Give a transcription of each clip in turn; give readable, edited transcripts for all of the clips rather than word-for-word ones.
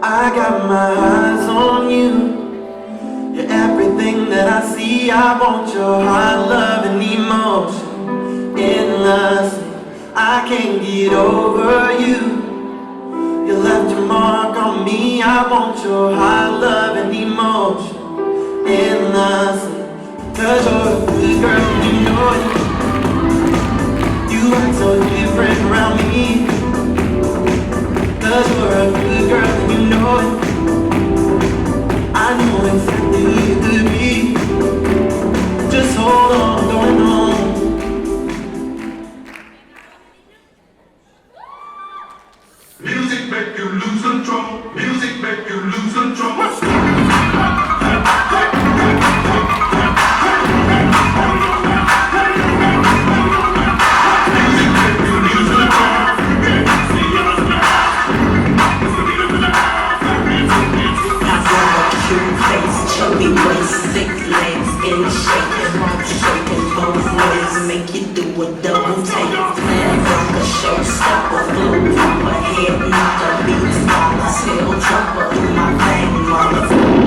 I got my eyes on you. You're everything that I see. I want your heart, love, and emotion. Endless, I can't get over you. You left your mark on me. I want your heart, love, and emotion. Endless, 'cause you're a good girl, you know it. You act so different around me. 'Cause you're a good girl, you know it. I know exactly who you could be. Just hold on, don't know. Music make you lose control. Music make you lose control. Chubby waist, thick legs in shape, and shaking both ways, make you do a double take. Plan like a showstopper, flow from a head knocker, beats by a tail dropper, do my thing, motherfucker.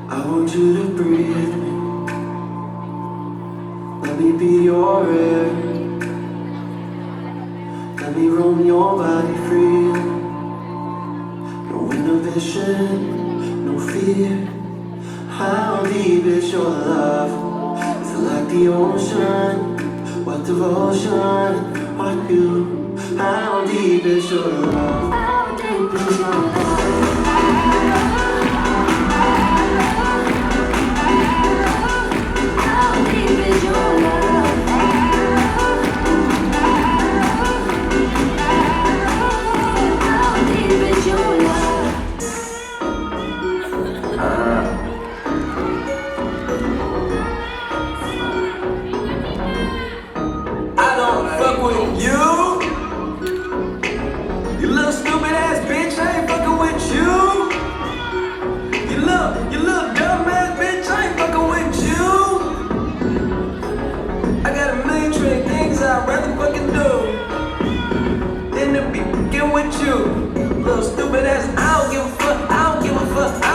I want you to breathe me. Let me be your air. Let me roam your body free. No inhibition, no fear. How deep is your love? Is it like the ocean? What devotion are you? How deep is your love? How deep is your love? Little stupid ass, I don't give a fuck, I don't give a fuck, I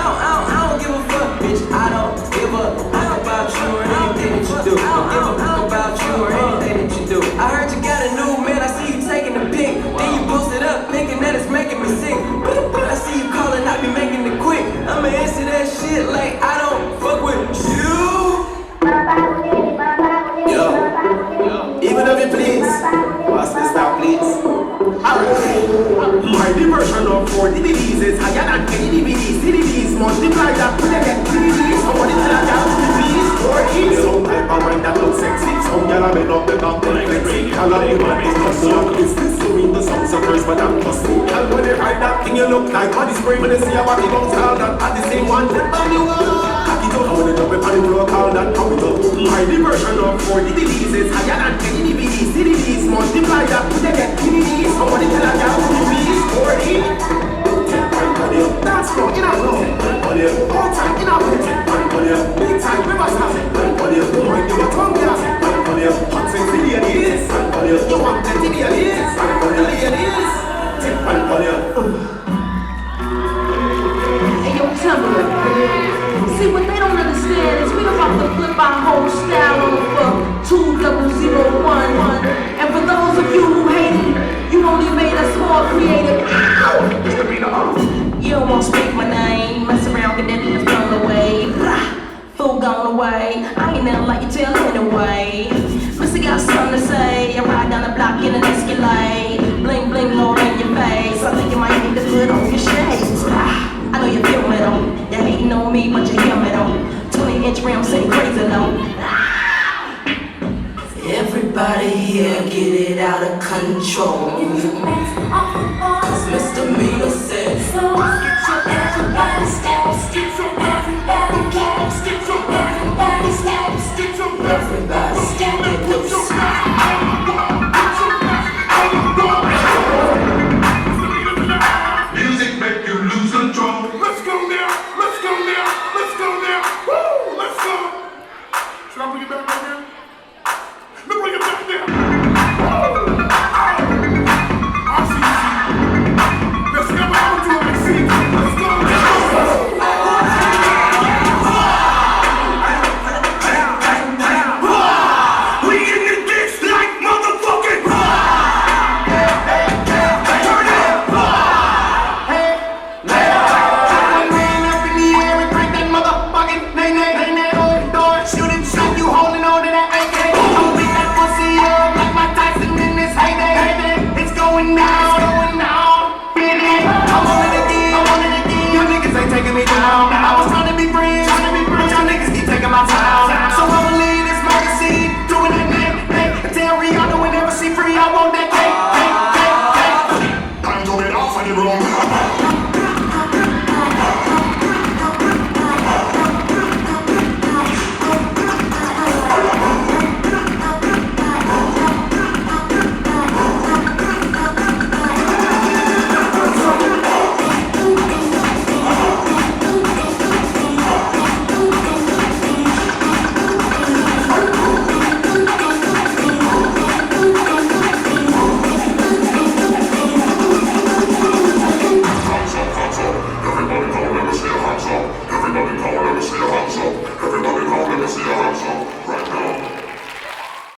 don't give a fuck, bitch. I don't give a fuck about you or anything that you do. I don't give a fuck about you or anything that you do. I heard you got a new man, I see you taking a pic. Then you post it up, thinking that it's making me sick. I see you calling, I be making it quick. I'ma answer that shit like I don't fuck with you. Yo, even if you please, what's this now, please? My diversion of 4 DVDs is higher than any DVDs. CDs multiply that when I get DVDs. Somebody tell a girl DVDs or eats. Some type of mind that looks sexy. Some girl I made up the back then flexy. I love you man, it's just so is this to me the song suckers, but I'm just so. And when they ride that thing you look like body spray. When they see a body bounce all that at the same one. Let me walk. Cock it up, I wanna jump up on the floor, call that cock it up. My diversion of 4 DVDs is higher than any DVDs. CDs multiply that when I get DVDs. Somebody tell a girl DVDs or eats. That's wrong, in a row. All time in a row. Big time, we must have it. Mind you, tongue gas. Hot sex in the ladies. You want the ladies. The ladies. Hey, yo, Timberland. See, what they don't understand is we about to flip our whole style over 2001. And for those of you who hate it, you only made us more creative. You don't want to speak my name, mess around, get that nigga thrown away. Fool gone away, I ain't never like you tell anyway. Missy got something to say, I ride down the block in an Escalade. Bling bling all in your face, I think you might need to put on your shades. I know you feel me though, you hating on me but you hear me though. 20-inch rims say crazy though. Everybody here get it out of control. Cause misdemeanors